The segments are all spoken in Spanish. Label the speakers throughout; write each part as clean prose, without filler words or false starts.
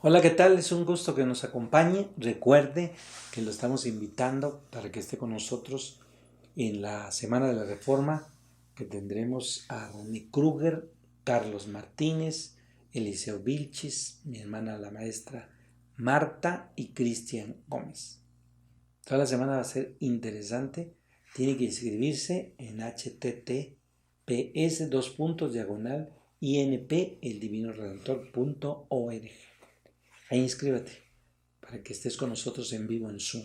Speaker 1: Hola, ¿qué tal? Es un gusto que nos acompañe. Recuerde que lo estamos invitando para que esté con nosotros en la Semana de la Reforma, que tendremos a René Kruger, Carlos Martínez, Eliseo Vilchis, mi hermana la maestra Marta y Cristian Gómez. Toda la semana va a ser interesante. Tiene que inscribirse en https://inpeldivinorredentor.org. Ahí inscríbete para que estés con nosotros en vivo en Zoom.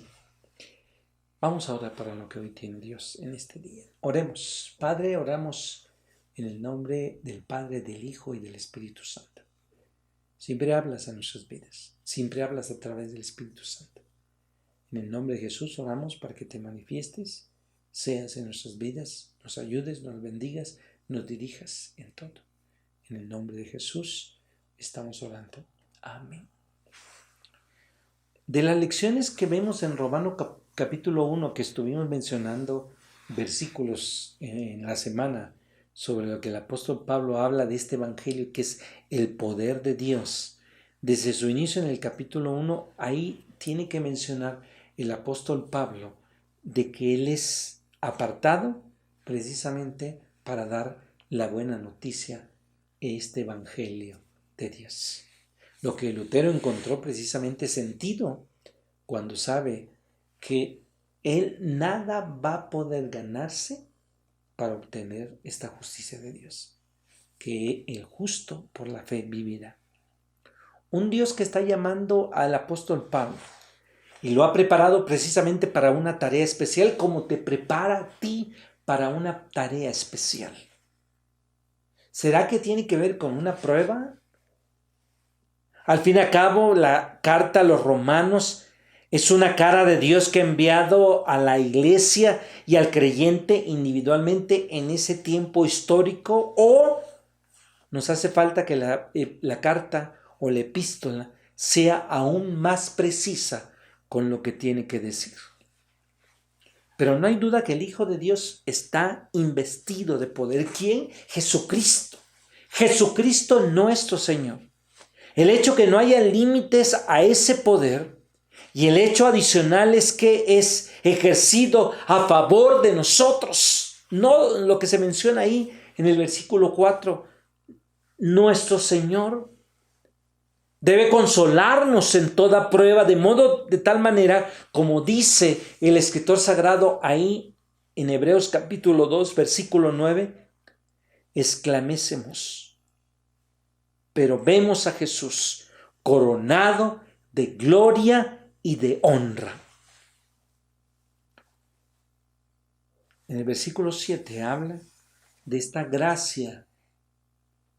Speaker 1: Vamos a orar para lo que hoy tiene Dios en este día. Oremos. Padre, oramos en el nombre del Padre, del Hijo y del Espíritu Santo. Siempre hablas a nuestras vidas. Siempre hablas a través del Espíritu Santo. En el nombre de Jesús oramos para que te manifiestes, seas en nuestras vidas, nos ayudes, nos bendigas, nos dirijas en todo. En el nombre de Jesús estamos orando. Amén. De las lecciones que vemos en Romanos capítulo 1, que estuvimos mencionando versículos en la semana sobre lo que el apóstol Pablo habla de este evangelio, que es el poder de Dios. Desde su inicio en el capítulo 1, ahí tiene que mencionar el apóstol Pablo de que él es apartado precisamente para dar la buena noticia, este evangelio de Dios. Lo que Lutero encontró precisamente sentido cuando sabe que él nada va a poder ganarse para obtener esta justicia de Dios, que el justo por la fe vivirá. Un Dios que está llamando al apóstol Pablo y lo ha preparado precisamente para una tarea especial, como te prepara a ti para una tarea especial. ¿Será que tiene que ver con una prueba? Al fin y al cabo, la carta a los romanos es una cara de Dios que ha enviado a la iglesia y al creyente individualmente en ese tiempo histórico, o nos hace falta que la carta o la epístola sea aún más precisa con lo que tiene que decir. Pero no hay duda que el Hijo de Dios está investido de poder. ¿Quién? Jesucristo. Jesucristo nuestro Señor. El hecho que no haya límites a ese poder y el hecho adicional es que es ejercido a favor de nosotros. No lo que se menciona ahí en el versículo 4. Nuestro Señor debe consolarnos en toda prueba, de tal manera como dice el escritor sagrado ahí en Hebreos capítulo 2, versículo 9, exclamésemos. Pero vemos a Jesús coronado de gloria y de honra. En el versículo 7 habla de esta gracia,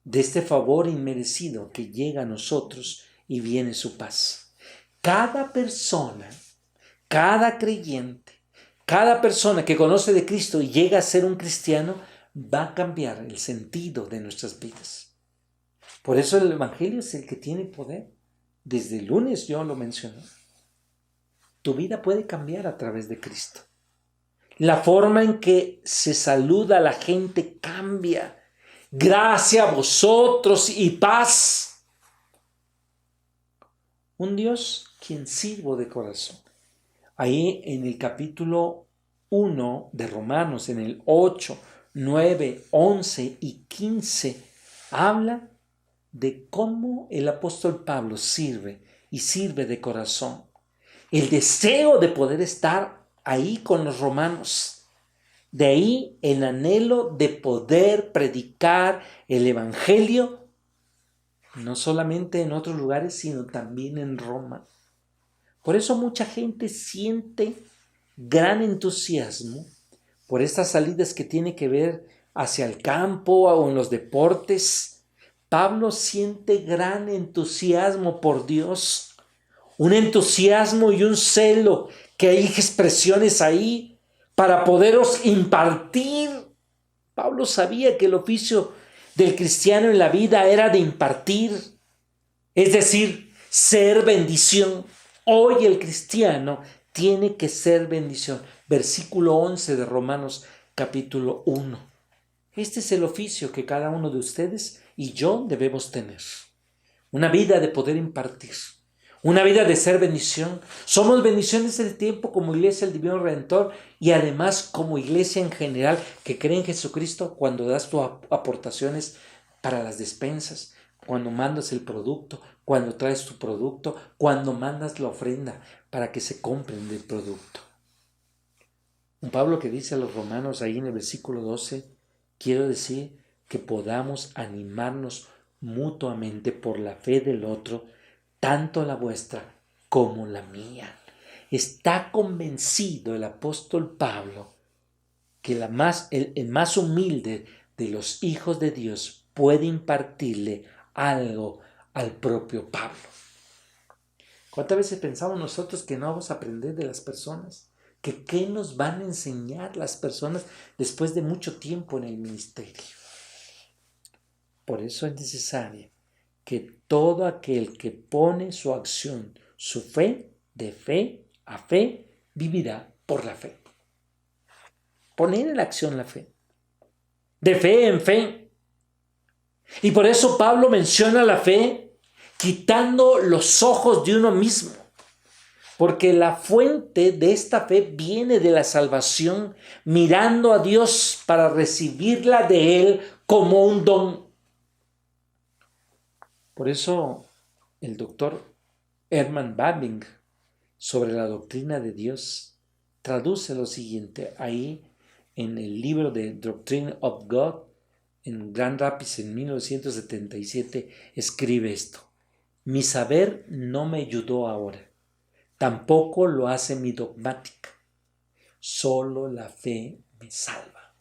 Speaker 1: de este favor inmerecido que llega a nosotros y viene su paz. Cada persona, cada creyente, cada persona que conoce de Cristo y llega a ser un cristiano, va a cambiar el sentido de nuestras vidas. Por eso el evangelio es el que tiene poder. Desde el lunes yo lo mencioné. Tu vida puede cambiar a través de Cristo. La forma en que se saluda a la gente cambia. Gracia a vosotros y paz. Un Dios quien sirvo de corazón. Ahí en el capítulo 1 de Romanos, en el 8, 9, 11 y 15, habla de cómo el apóstol Pablo sirve y sirve de corazón. El deseo de poder estar ahí con los romanos. De ahí el anhelo de poder predicar el evangelio, no solamente en otros lugares, sino también en Roma. Por eso mucha gente siente gran entusiasmo por estas salidas que tiene que ver hacia el campo o en los deportes. Pablo siente gran entusiasmo por Dios, un entusiasmo y un celo que hay expresiones ahí para poderos impartir. Pablo sabía que el oficio del cristiano en la vida era de impartir, es decir, ser bendición. Hoy el cristiano tiene que ser bendición. Versículo 11 de Romanos capítulo 1. Este es el oficio que cada uno de ustedes y yo debemos tener. una vida de poder impartir, una vida de ser bendición. Somos bendiciones del tiempo como iglesia del Divino Redentor y además como iglesia en general que cree en Jesucristo cuando das tus aportaciones para las despensas, cuando mandas el producto, cuando traes tu producto, cuando mandas la ofrenda para que se compren del producto. Un Pablo que dice a los romanos ahí en el versículo 12, quiero decir que podamos animarnos mutuamente por la fe del otro, tanto la vuestra como la mía. Está convencido el apóstol Pablo que el más humilde de los hijos de Dios puede impartirle algo al propio Pablo. ¿Cuántas veces pensamos nosotros que no vamos a aprender de las personas? ¿Que qué nos van a enseñar las personas después de mucho tiempo en el ministerio? Por eso es necesario que todo aquel que pone su acción, su fe, de fe a fe, vivirá por la fe. Poner en acción la fe. De fe en fe. Y por eso Pablo menciona la fe quitando los ojos de uno mismo. Porque la fuente de esta fe viene de la salvación, mirando a Dios para recibirla de Él como un don. Por eso el doctor Herman Bavinck, sobre la doctrina de Dios, traduce lo siguiente ahí en el libro de Doctrine of God, en Grand Rapids en 1977, escribe esto: mi saber no me ayudó ahora, tampoco lo hace mi dogmática, solo la fe me salva,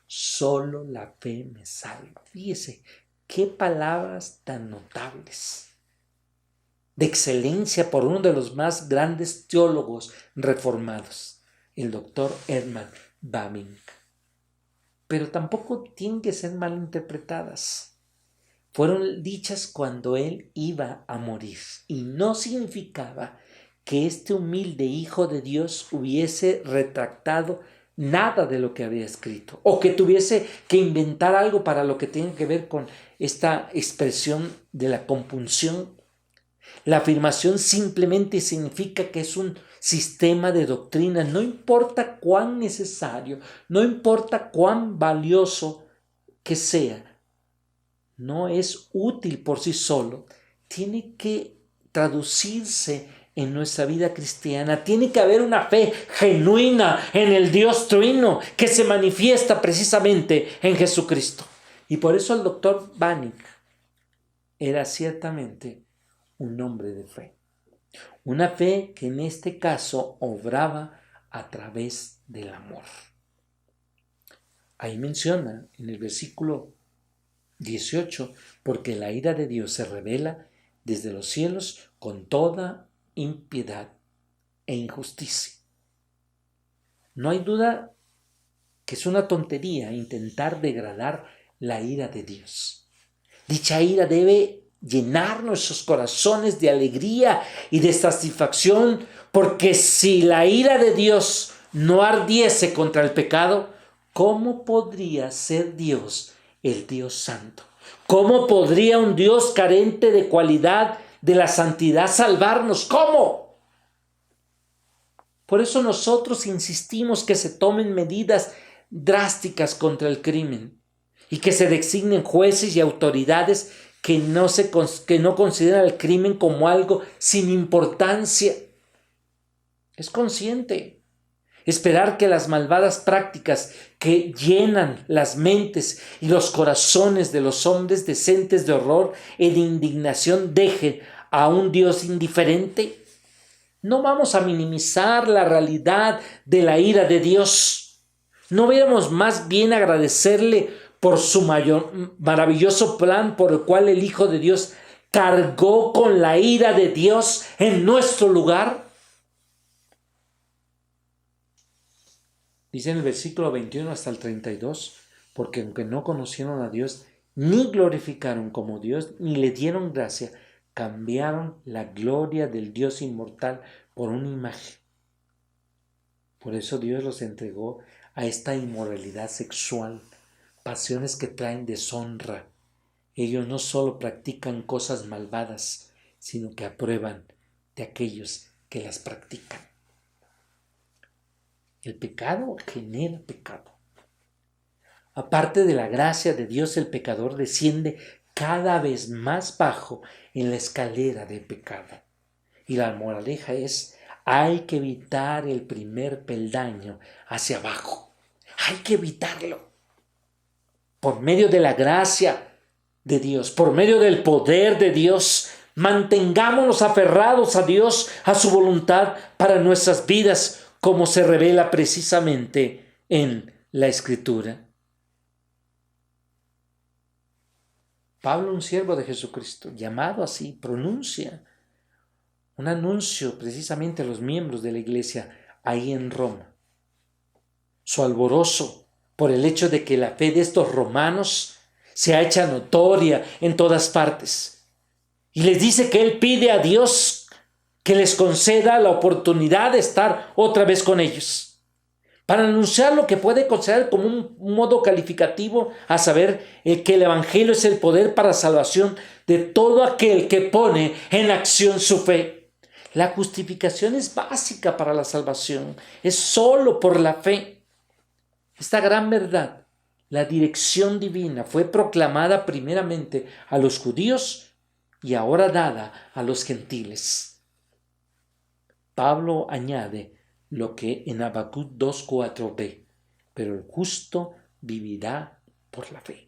Speaker 1: solo la fe me salva. Fíjese, qué palabras tan notables, de excelencia por uno de los más grandes teólogos reformados, el doctor Herman Bavinck. Pero tampoco tienen que ser mal interpretadas. Fueron dichas cuando él iba a morir y no significaba que este humilde hijo de Dios hubiese retractado nada de lo que había escrito o que tuviese que inventar algo para lo que tiene que ver con esta expresión de la compunción. La afirmación simplemente significa que es un sistema de doctrina, no importa cuán necesario, no importa cuán valioso que sea, no es útil por sí solo, tiene que traducirse en nuestra vida cristiana, tiene que haber una fe genuina en el Dios Trino que se manifiesta precisamente en Jesucristo. Y por eso el doctor Bavinck era ciertamente un hombre de fe. Una fe que en este caso obraba a través del amor. Ahí menciona en el versículo 18, porque la ira de Dios se revela desde los cielos con toda impiedad e injusticia. No hay duda que es una tontería intentar degradar la ira de Dios. Dicha ira debe llenar nuestros corazones de alegría y de satisfacción, porque si la ira de Dios no ardiese contra el pecado, ¿cómo podría ser Dios el Dios santo? ¿Cómo podría un Dios carente de cualidad de la santidad salvarnos? ¿Cómo? Por eso nosotros insistimos que se tomen medidas drásticas contra el crimen y que se designen jueces y autoridades que no consideran el crimen como algo sin importancia. Es consciente. Esperar que las malvadas prácticas que llenan las mentes y los corazones de los hombres decentes de horror y de indignación dejen a un Dios indiferente. No vamos a minimizar la realidad de la ira de Dios. No deberíamos más bien agradecerle por su maravilloso plan por el cual el Hijo de Dios cargó con la ira de Dios en nuestro lugar. Dice en el versículo 21 hasta el 32, porque aunque no conocieron a Dios, ni glorificaron como Dios, ni le dieron gracia, cambiaron la gloria del Dios inmortal por una imagen. Por eso Dios los entregó a esta inmoralidad sexual, pasiones que traen deshonra Ellos no solo practican cosas malvadas, sino que aprueban de aquellos que las practican. El pecado genera pecado. Aparte de la gracia de Dios, el pecador desciende cada vez más bajo en la escalera del pecado. Y la moraleja es, hay que evitar el primer peldaño hacia abajo. Hay que evitarlo. Por medio de la gracia de Dios, por medio del poder de Dios, mantengámonos aferrados a Dios, a su voluntad para nuestras vidas, como se revela precisamente en la Escritura. Pablo, un siervo de Jesucristo, llamado así, pronuncia un anuncio precisamente a los miembros de la iglesia ahí en Roma. Su alborozo por el hecho de que la fe de estos romanos se ha hecho notoria en todas partes. Y les dice que él pide a Dios que les conceda la oportunidad de estar otra vez con ellos, para anunciar lo que puede considerar como un modo calificativo, a saber, que el Evangelio es el poder para salvación de todo aquel que pone en acción su fe. La justificación es básica para la salvación, es solo por la fe. Esta gran verdad, la dirección divina, fue proclamada primeramente a los judíos y ahora dada a los gentiles. Pablo añade lo que en Habacuc 2:4 ve, pero el justo vivirá por la fe.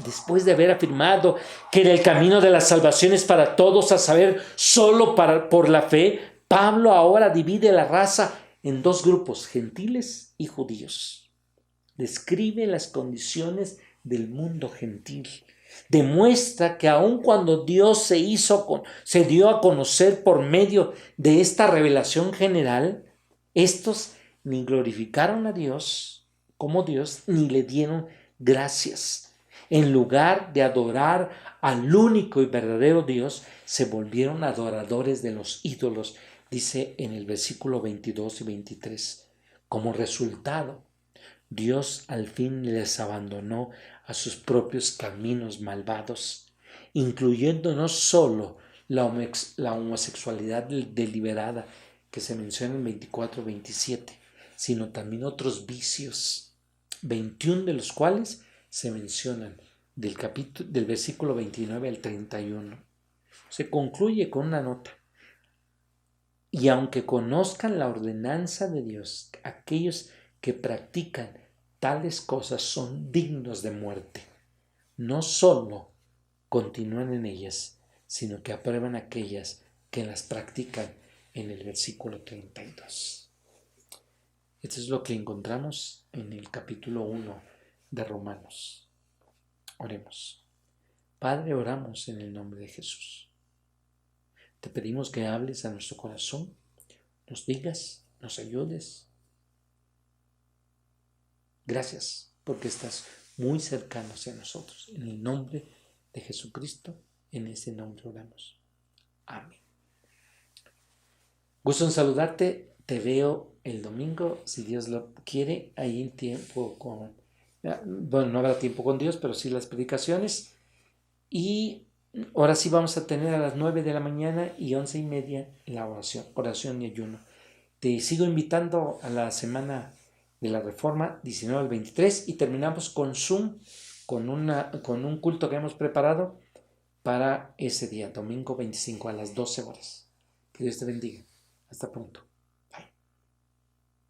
Speaker 1: Después de haber afirmado que el camino de la salvación es para todos, a saber, solo por la fe, Pablo ahora divide la raza en dos grupos, gentiles y judíos. Describe las condiciones del mundo gentil. Demuestra que aun cuando Dios se dio a conocer por medio de esta revelación general, estos ni glorificaron a Dios como Dios, ni le dieron gracias. En lugar de adorar al único y verdadero Dios, se volvieron adoradores de los ídolos, dice en el versículo 22 y 23. Como resultado, Dios al fin les abandonó a sus propios caminos malvados, incluyendo no solo la homosexualidad deliberada que se menciona en 24-27, sino también otros vicios, 21 de los cuales se mencionan del versículo 29 al 31. Se concluye con una nota. Y aunque conozcan la ordenanza de Dios, aquellos que practican tales cosas son dignos de muerte. No solo continúan en ellas, sino que aprueban aquellas que las practican en el versículo 32. Esto es lo que encontramos en el capítulo 1 de Romanos. Oremos. Padre, oramos en el nombre de Jesús. Te pedimos que hables a nuestro corazón, nos digas, nos ayudes. Gracias porque estás muy cercano hacia nosotros. En el nombre de Jesucristo, en ese nombre oramos. Amén. Gusto en saludarte. Te veo el domingo, si Dios lo quiere, ahí en tiempo bueno, no habrá tiempo con Dios, pero sí las predicaciones. Y ahora sí vamos a tener a las 9 de la mañana y 11:30 la oración y ayuno. Te sigo invitando a la semana de la Reforma 19 al 23 y terminamos con Zoom, con un culto que hemos preparado para ese día, domingo 25 a las 12 horas. Que Dios te bendiga. Hasta pronto.